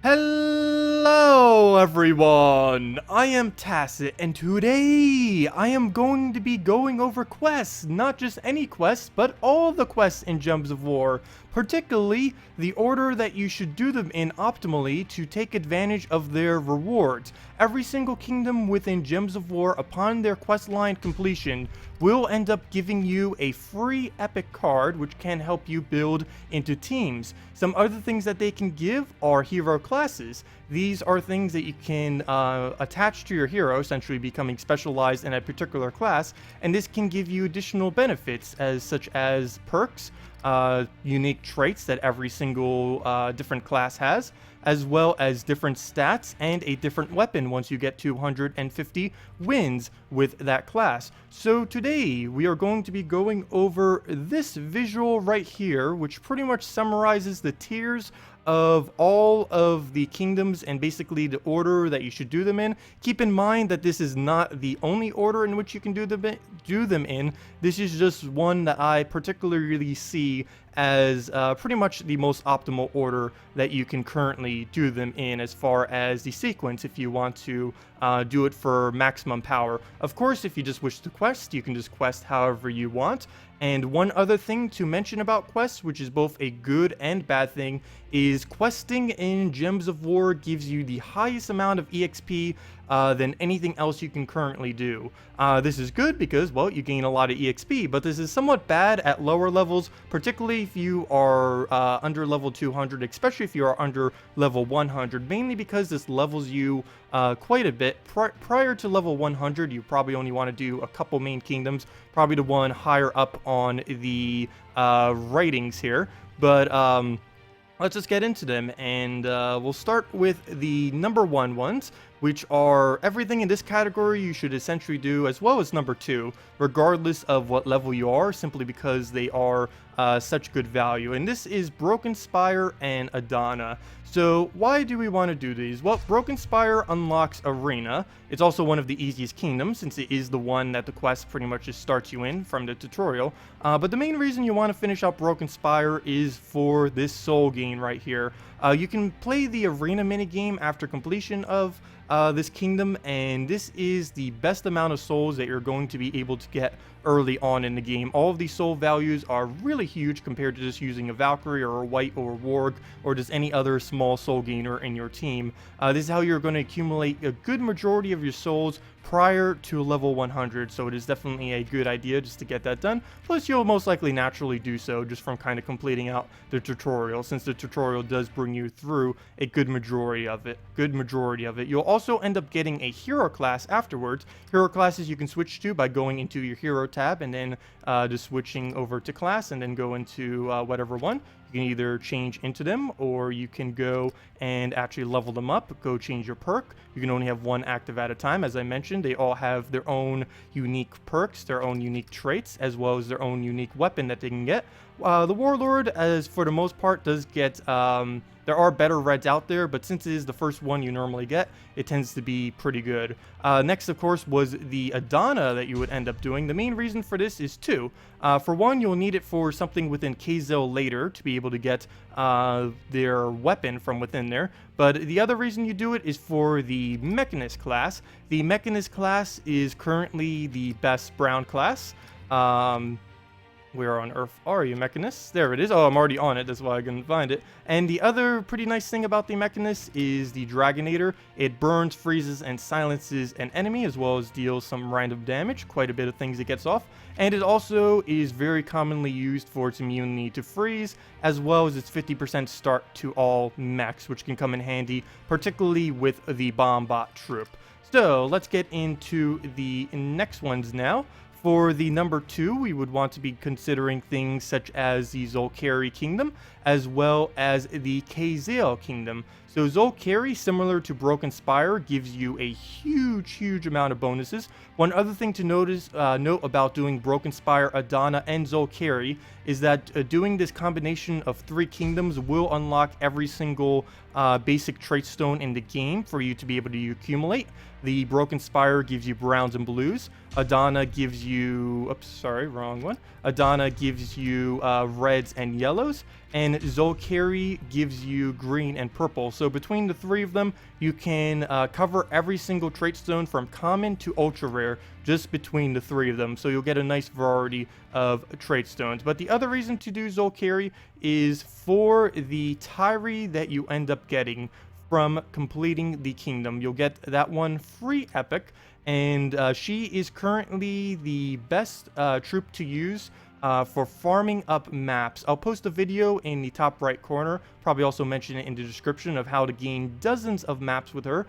Hello everyone, I am Tacet, and today I am going to be going over quests, not just any quests, but all the quests in Gems of War, particularly the order that you should do them in optimally to take advantage of their rewards. Every single kingdom within Gems of War, upon their questline completion, will end up giving you a free epic card which can help you build into teams. Some other things that they can give are hero classes. These are things that you can attach to your hero, essentially becoming specialized in a particular class, and this can give you additional benefits such as perks, unique traits that every single different class has, as well as different stats and a different weapon once you get 250 wins with that class. So today we are going to be going over this visual right here, which pretty much summarizes the tiers of all of the kingdoms and basically the order that you should do them in. Keep in mind that this is not the only order in which you can do them in. This is just one that I particularly see as pretty much the most optimal order that you can currently do them in as far as the sequence if you want to do it for maximum power. Of course, if you just wish to quest, you can just quest however you want. And one other thing to mention about quests, which is both a good and bad thing, is questing in Gems of War gives you the highest amount of EXP than anything else you can currently do. This is good because, well, you gain a lot of EXP, but this is somewhat bad at lower levels, particularly if you are under level 200, especially if you are under level 100, mainly because this levels you quite a bit. Prior to level 100, you probably only want to do a couple main kingdoms, probably the one higher up on the ratings here, but let's just get into them, and we'll start with the number 1 ones, which are everything in this category you should essentially do, as well as number 2, regardless of what level you are, simply because they are such good value. And this is Broken Spire and Adana. So why do we want to do these? Well, Broken Spire unlocks Arena. It's also one of the easiest kingdoms, since it is the one that the quest pretty much just starts you in from the tutorial. But the main reason you want to finish out Broken Spire is for this soul gain right here. You can play the Arena minigame after completion of this kingdom, and this is the best amount of souls that you're going to be able to get early on in the game. All of these soul values are really huge compared to just using a Valkyrie or a White or a Warg or just any other small soul gainer in your team. This is how you're going to accumulate a good majority of your souls prior to level 100, so it is definitely a good idea just to get that done. Plus, you'll most likely naturally do so just from kind of completing out the tutorial, since the tutorial does bring you through a good majority of it. You'll also end up getting a hero class afterwards. Hero classes you can switch to by going into your hero tab and then just switching over to class and then go into whatever one. You can either change into them, or you can go and actually level them up, go change your perk. You can only have one active at a time. As I mentioned, they all have their own unique perks, their own unique traits, as well as their own unique weapon that they can get. The Warlord, as for the most part, does get... there are better reds out there, but since it is the first one you normally get, it tends to be pretty good. Next, of course, was the Adana that you would end up doing. The main reason for this is two. For one, you'll need it for something within Kazil later to be able to get their weapon from within there. But the other reason you do it is for the Mechanist class. The Mechanist class is currently the best brown class. Where on earth are you, Mechanist? There it is. Oh, I'm already on it. That's why I couldn't find it. And the other pretty nice thing about the Mechanist is the Dragonator. It burns, freezes, and silences an enemy, as well as deals some random damage. Quite a bit of things it gets off. And it also is very commonly used for its immunity to freeze, as well as its 50% start to all mechs, which can come in handy, particularly with the Bomb-Bot troop. So, let's get into the next ones now. For the number 2, we would want to be considering things such as the Zolkari Kingdom, as well as the Kazil Kingdom. So Zolkari, similar to Broken Spire, gives you a huge amount of bonuses. One other thing to note about doing Broken Spire, Adana, and Zolkari is that doing this combination of 3 kingdoms will unlock every single basic trait stone in the game for you to be able to accumulate. The Broken Spire gives you browns and blues. Adana gives you, oops, sorry, wrong one. Adana gives you reds and yellows, and Zolkari gives you green and purple. So between the 3 of them, you can cover every single trait stone from common to ultra rare just between the 3 of them. So you'll get a nice variety of trait stones. But the other reason to do Zolkari is for the Tyri that you end up getting from completing the kingdom. You'll get that one free epic, and she is currently the best troop to use for farming up maps. I'll post a video in the top right corner, probably also mention it in the description, of how to gain dozens of maps with her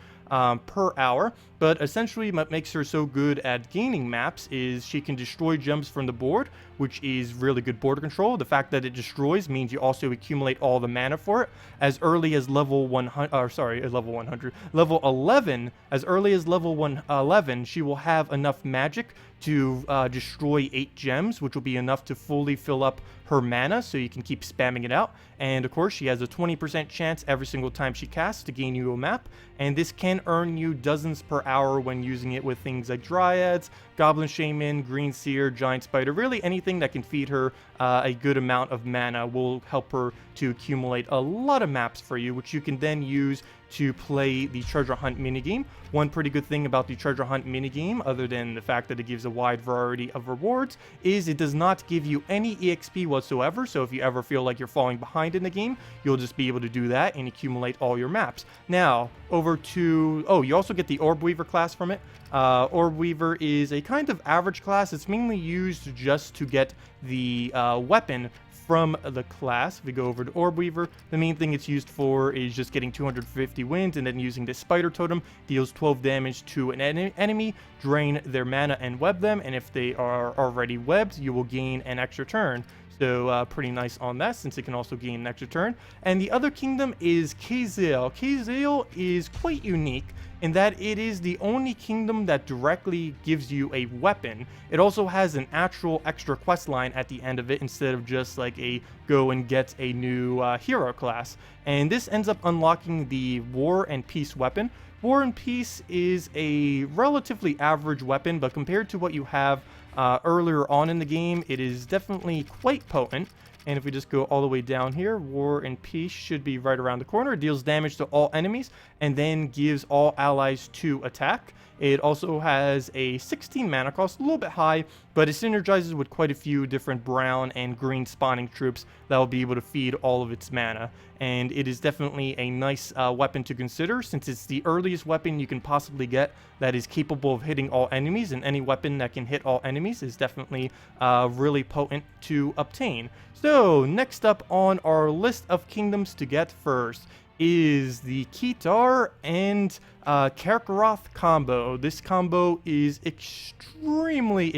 per hour. But essentially what makes her so good at gaining maps is she can destroy gems from the board, which is really good border control. The fact that it destroys means you also accumulate all the mana for it. As early as level 100, level 11, as early as level 11, she will have enough magic to destroy 8 gems, which will be enough to fully fill up her mana, so you can keep spamming it out. And of course, she has a 20% chance every single time she casts to gain you a map, and this can earn you dozens per hour when using it with things like Dryads, Goblin Shaman, Green Seer, Giant Spider. Really anything that can feed her a good amount of mana will help her to accumulate a lot of maps for you, which you can then use to play the treasure hunt minigame. One pretty good thing about the treasure hunt minigame, other than the fact that it gives a wide variety of rewards, is it does not give you any EXP whatsoever. So if you ever feel like you're falling behind in the game, you'll just be able to do that and accumulate all your maps. Now, over to, oh, you also get the Orb Weaver class from it. Orb Weaver is a kind of average class. It's mainly used just to get the weapon from the class. If we go over to Orb Weaver, the main thing it's used for is just getting 250 wins, and then using this spider totem, deals 12 damage to an enemy, drain their mana and web them, and if they are already webbed, you will gain an extra turn. So pretty nice on that, since it can also gain an extra turn. And the other kingdom is Kazale. Kazale is quite unique in that it is the only kingdom that directly gives you a weapon. It also has an actual extra quest line at the end of it, instead of just like a go and get a new hero class. And this ends up unlocking the War and Peace weapon. War and Peace is a relatively average weapon, but compared to what you have earlier on in the game, it is definitely quite potent. And if we just go all the way down here, War and Peace should be right around the corner. It deals damage to all enemies and then gives all allies 2 attack. It also has a 16 mana cost, a little bit high, but it synergizes with quite a few different brown and green spawning troops that will be able to feed all of its mana. And it is definitely a nice weapon to consider, since it's the earliest weapon you can possibly get that is capable of hitting all enemies, and any weapon that can hit all enemies is definitely really potent to obtain. So next up on our list of kingdoms to get first is the Kitar and Karkaroth combo. This combo is extremely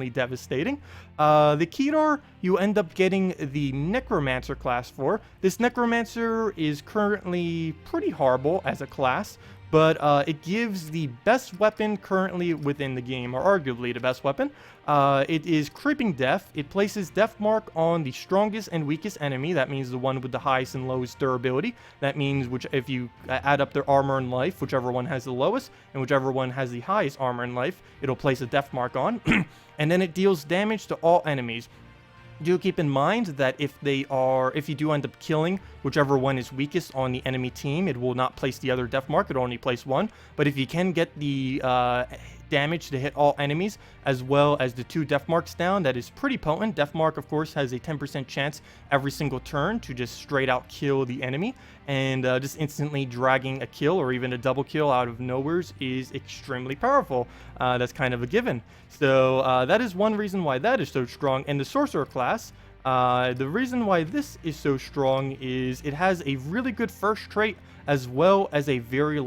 devastating. The Kitar, you end up getting the Necromancer class for. This Necromancer is currently pretty horrible as a class, but it gives the best weapon currently within the game, or arguably the best weapon. It is Creeping Death. It places Death Mark on the strongest and weakest enemy. That means the one with the highest and lowest durability. That means if you add up their armor and life, whichever one has the lowest and whichever one has the highest armor and life, it'll place a Death Mark on. And then it deals damage to all enemies. Do keep in mind that if you do end up killing whichever one is weakest on the enemy team, it will not place the other death mark, it'll only place one. But if you can get the damage to hit all enemies, as well as the 2 death marks down, that is pretty potent. Death mark, of course, has a 10% chance every single turn to just straight out kill the enemy, and just instantly dragging a kill or even a double kill out of nowheres is extremely powerful. That's kind of a given. So that is one reason why that is so strong. And the Sorcerer class, the reason why this is so strong is it has a really good first trait as well as a very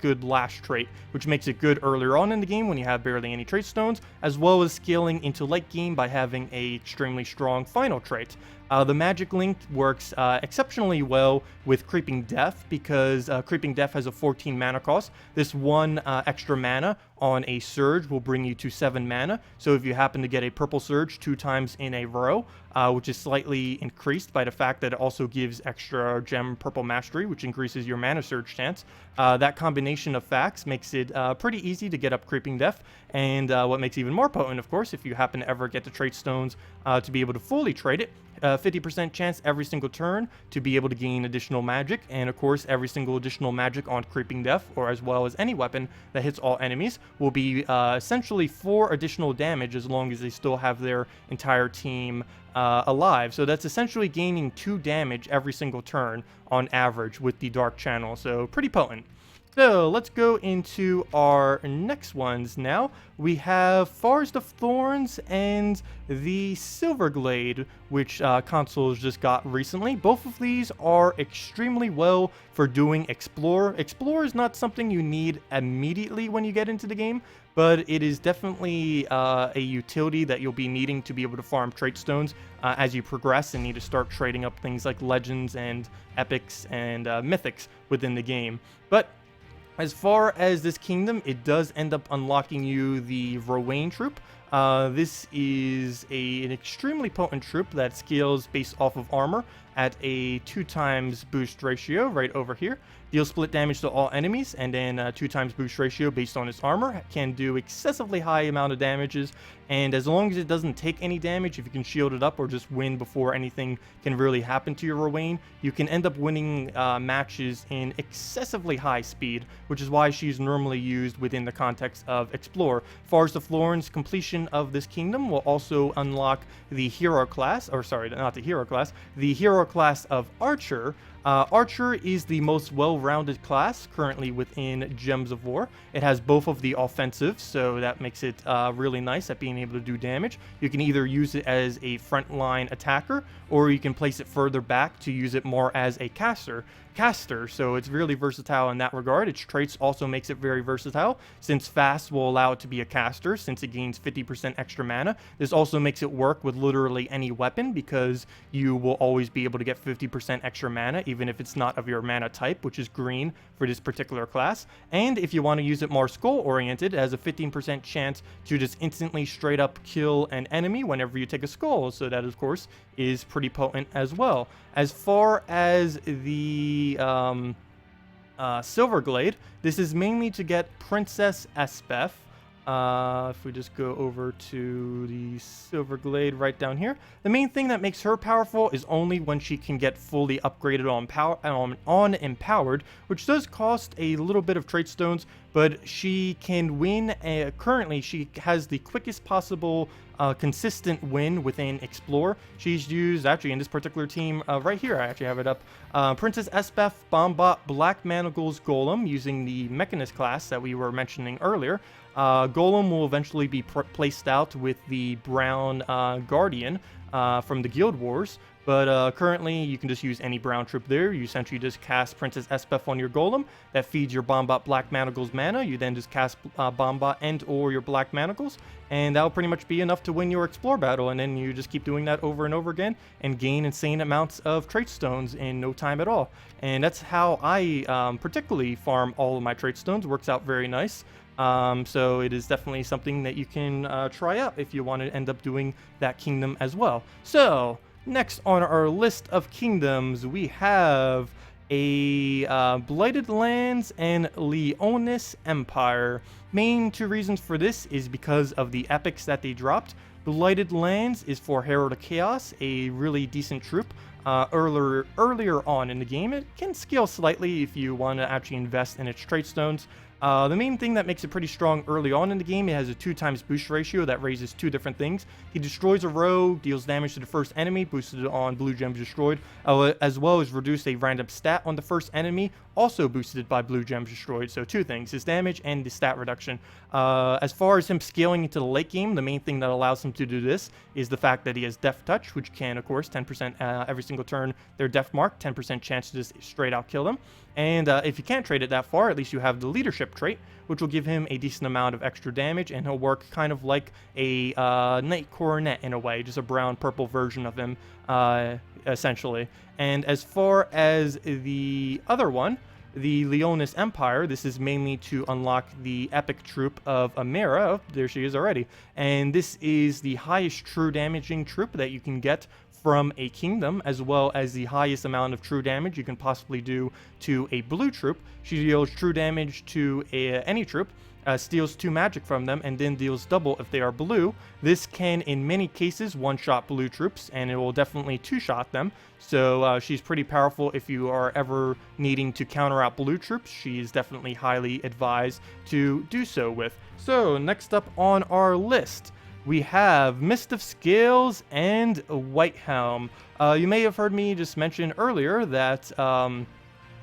good lash trait, which makes it good earlier on in the game when you have barely any trait stones, as well as scaling into late game by having a extremely strong final trait. The Magic Link works exceptionally well with Creeping Death because Creeping Death has a 14 mana cost. This one extra mana on a Surge will bring you to 7 mana. So if you happen to get a Purple Surge 2 times in a row, which is slightly increased by the fact that it also gives extra Gem Purple Mastery, which increases your mana Surge chance, that combination of facts makes it pretty easy to get up Creeping Death. And what makes it even more potent, of course, if you happen to ever get the trait stones to be able to fully trade it, 50% chance every single turn to be able to gain additional magic, and of course every single additional magic on Creeping Death, or as well as any weapon that hits all enemies, will be essentially 4 additional damage as long as they still have their entire team alive. So that's essentially gaining 2 damage every single turn on average with the Dark Channel, so pretty potent. So let's go into our next ones now. We have Forest of Thorns and the Silverglade, which consoles just got recently. Both of these are extremely well for doing Explore. Explore is not something you need immediately when you get into the game, but it is definitely a utility that you'll be needing to be able to farm trait stones as you progress and need to start trading up things like legends and epics and mythics within the game. But as far as this kingdom, it does end up unlocking you the Rowan troop. This is an extremely potent troop that scales based off of armor at a 2 times boost ratio right over here. Deals split damage to all enemies, and then 2 times boost ratio based on its armor. Can do excessively high amount of damages, and as long as it doesn't take any damage, if you can shield it up or just win before anything can really happen to your Rowan, you can end up winning matches in excessively high speed, which is why she's normally used within the context of Explore. Forest of Thorns completion of this kingdom will also unlock the hero class, or sorry, not the hero class, the hero class of Archer. Archer is the most well-rounded class currently within Gems of War. It has both of the offensives, so that makes it really nice at being able to do damage. You can either use it as a frontline attacker, or you can place it further back to use it more as a caster, so it's really versatile in that regard. Its traits also makes it very versatile, since fast will allow it to be a caster, since it gains 50% extra mana. This also makes it work with literally any weapon, because you will always be able to get 50% extra mana, even if it's not of your mana type, which is green for this particular class. And if you want to use it more skull oriented, it has a 15% chance to just instantly straight up kill an enemy whenever you take a skull, so that of course is pretty potent as well. As far as the Silverglade, this is mainly to get Princess Espeth. If we just go over to the Silverglade right down here, the main thing that makes her powerful is only when she can get fully upgraded on Empowered, which does cost a little bit of trait stones, but she can win. Currently, she has the quickest possible consistent win within Explore. She's used, actually, in this particular team right here, I actually have it up, Princess Espeth, Bombot, Black Manacles, Golem, using the Mechanist class that we were mentioning earlier. Golem will eventually be placed out with the Brown Guardian from the Guild Wars, but currently you can just use any brown troop there. You essentially just cast Princess Espeth on your Golem. That feeds your Bombot Black Manacles mana. You then just cast Bombot and or your Black Manacles, and that'll pretty much be enough to win your Explore battle, and then you just keep doing that over and over again and gain insane amounts of trait stones in no time at all. And that's how I particularly farm all of my trait stones. Works out very nice. So it is definitely something that you can try out if you want to end up doing that kingdom as well. So next on our list of kingdoms, we have a Blighted Lands and Leonys Empire. Main 2 reasons for this is because of the epics that they dropped. Blighted Lands is for Herald of Chaos, a really decent troop. Earlier on in the game, it can scale slightly if you want to actually invest in its trait stones. The main thing that makes it pretty strong early on in the game, it has a 2 times boost ratio that raises 2 different things. He destroys a row, deals damage to the first enemy, boosted on blue gems destroyed, as well as reduce a random stat on the first enemy, also boosted by blue gems destroyed. So 2 things, his damage and the stat reduction. As far as him scaling into the late game, the main thing that allows him to do this is the fact that he has Death Touch, which can, of course, 10% every single turn, their death mark, 10% chance to just straight out kill them. And if you can't trade it that far, at least you have the leadership trait, which will give him a decent amount of extra damage, and he'll work kind of like a Knight Coronet in a way, just a brown-purple version of him, essentially. And as far as the other one, the Leonys Empire, this is mainly to unlock the epic troop of Amira. Oh, there she is already. And this is the highest true damaging troop that you can get from a kingdom, as well as the highest amount of true damage you can possibly do to a blue troop. She deals true damage to any troop, steals 2 magic from them, and then deals double if they are blue. This can, in many cases, one-shot blue troops, and it will definitely two-shot them. So she's pretty powerful if you are ever needing to counter out blue troops. She is definitely highly advised to do so with. So next up on our list, we have Mist of Scales and White Helm. You may have heard me just mention earlier that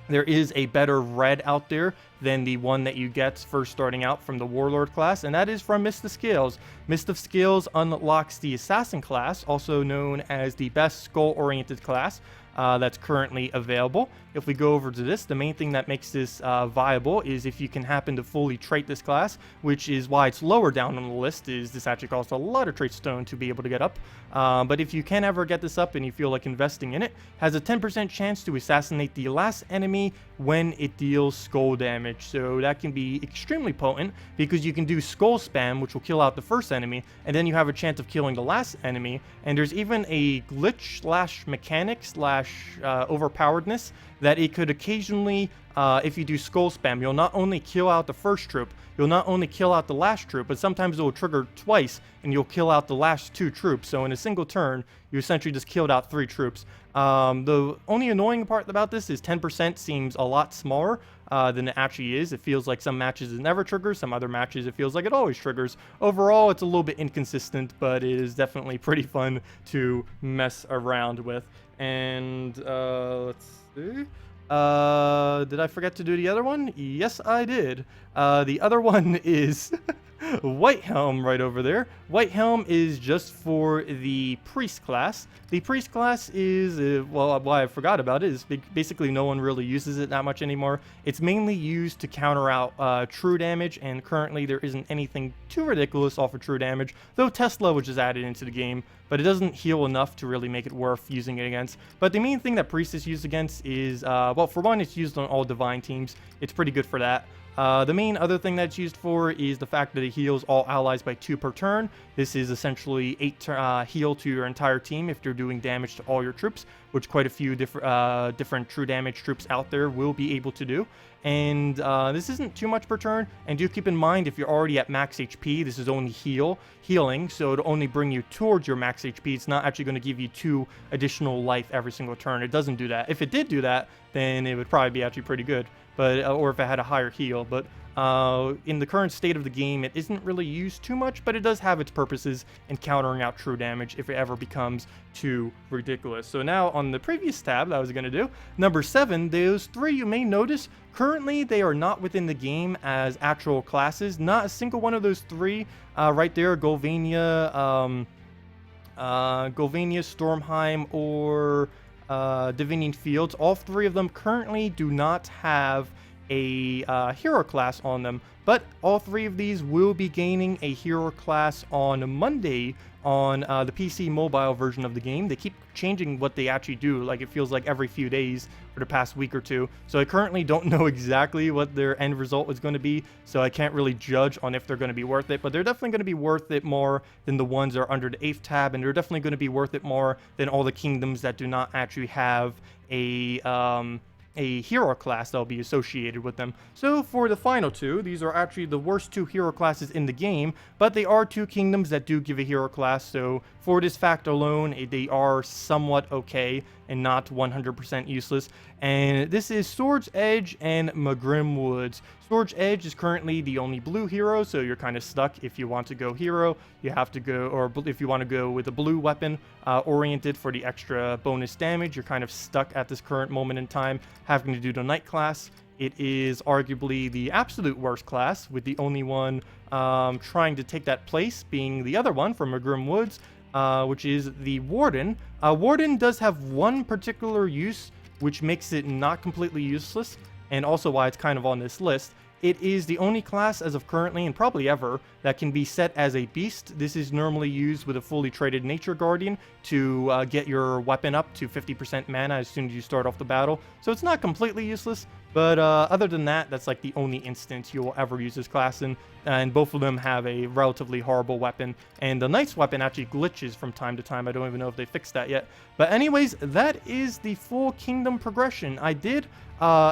there is a better red out there than the one that you get first starting out from the Warlord class, and that is from Mist of Scales. Mist of Scales unlocks the Assassin class, also known as the best skull-oriented class that's currently available. If we go over to this, the main thing that makes this viable is if you can happen to fully trait this class, which is why it's lower down on the list, is this actually costs a lot of trait stone to be able to get up. But if you can ever get this up and you feel like investing in it, has a 10% chance to assassinate the last enemy when it deals skull damage. So that can be extremely potent because you can do skull spam, which will kill out the first enemy, and then you have a chance of killing the last enemy. And there's even a glitch slash mechanic slash overpoweredness that it could occasionally, if you do skull spam, you'll not only kill out the first troop, you'll not only kill out the last troop, but sometimes it will trigger twice and you'll kill out the last 2 troops. So in a single turn, you essentially just killed out 3 troops. The only annoying part about this is 10% seems a lot smaller than it actually is. It feels like some matches it never triggers, some other matches it feels like it always triggers. Overall, it's a little bit inconsistent, but it is definitely pretty fun to mess around with. And let's see. Did I forget to do the other one? Yes, I did. The other one is White Helm right over there. White Helm is just for the Priest class. The Priest class is, well, why I forgot about it is basically no one really uses it that much anymore. It's mainly used to counter out true damage, and currently there isn't anything too ridiculous off of true damage, though Tesla, which is added into the game, but it doesn't heal enough to really make it worth using it against. But the main thing that Priest is used against is, well, for one, it's used on all Divine teams. It's pretty good for that. The main other thing that's used for is the fact that it heals all allies by 2 per turn. This is essentially 8 heal to your entire team if you're doing damage to all your troops, which quite a few different true damage troops out there will be able to do. And this isn't too much per turn, and do keep in mind if you're already at max HP, this is only healing, so it'll only bring you towards your max HP. It's not actually going to give you 2 additional life every single turn. It doesn't do that. If it did do that, then it would probably be actually pretty good, but or if it had a higher heal. But in the current state of the game, it isn't really used too much, but it does have its purposes in countering out true damage if it ever becomes too ridiculous. So now on the previous tab that I was going to do, number 7, those 3 you may notice, currently they are not within the game as actual classes. Not a single one of those 3 right there, Golvania, Stormheim, or Divinian Fields, all 3 of them currently do not have a hero class on them, but all 3 of these will be gaining a hero class on Monday on the PC mobile version of the game. They keep changing what they actually do, like it feels like every few days for the past week or 2. So I currently don't know exactly what their end result is going to be, so I can't really judge on if they're going to be worth it, but they're definitely going to be worth it more than the ones that are under the 8th tab, and they're definitely going to be worth it more than all the kingdoms that do not actually have a hero class that'll be associated with them. So for the final 2, these are actually the worst 2 hero classes in the game, but they are 2 kingdoms that do give a hero class, so for this fact alone, they are somewhat okay and not 100% useless. And this is Sword's Edge and Magrim Woods. Sword's Edge is currently the only blue hero, so you're kind of stuck. If you want to go hero, you have to go, or if you want to go with a blue weapon oriented for the extra bonus damage, you're kind of stuck at this current moment in time having to do the Knight class. It is arguably the absolute worst class, with the only one trying to take that place being the other one from Magrim Woods, which is the Warden. Warden does have one particular use which makes it not completely useless, and also why it's kind of on this list. It is the only class as of currently, and probably ever, that can be set as a beast. This is normally used with a fully traded Nature Guardian to get your weapon up to 50% mana as soon as you start off the battle. So it's not completely useless, but other than that, that's like the only instance you will ever use this class in. And both of them have a relatively horrible weapon. And the Knight's weapon actually glitches from time to time. I don't even know if they fixed that yet. But anyways, that is the full kingdom progression. I did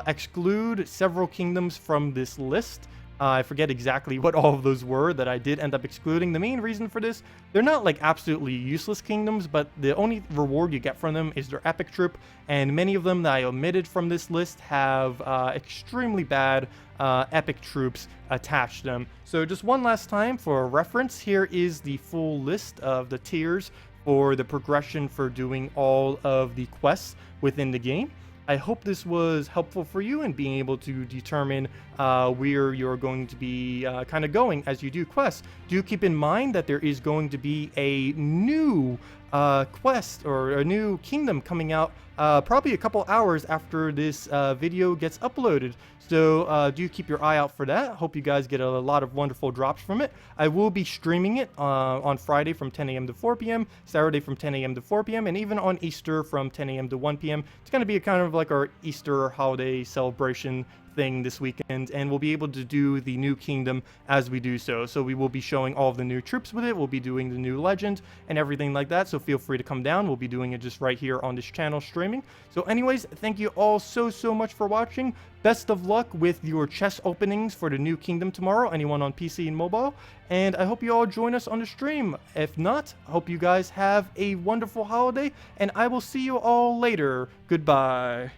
exclude several kingdoms from this list. I forget exactly what all of those were that I did end up excluding. The main reason for this, they're not like absolutely useless kingdoms, but the only reward you get from them is their epic troop, and many of them that I omitted from this list have extremely bad epic troops attached to them. So just one last time for reference, here is the full list of the tiers for the progression for doing all of the quests within the game. I hope this was helpful for you in being able to determine where you're going to be kind of going as you do quests. Do keep in mind that there is going to be a new quest or a new kingdom coming out probably a couple hours after this video gets uploaded. So do keep your eye out for that. Hope you guys get a lot of wonderful drops from it. I will be streaming it on Friday from 10 a.m. to 4 p.m., Saturday from 10 a.m. to 4 p.m., and even on Easter from 10 a.m. to 1 p.m. It's going to be a kind of like our Easter holiday celebration thing this weekend, and we'll be able to do the new kingdom as we do so. So we will be showing all of the new troops with it. We'll be doing the new legend and everything like that. So feel free to come down. We'll be doing it just right here on this channel streaming. So anyways, thank you all so much for watching. Best of luck with your chest openings for the new kingdom tomorrow, anyone on PC and mobile. And I hope you all join us on the stream. If not, I hope you guys have a wonderful holiday, and I will see you all later. Goodbye.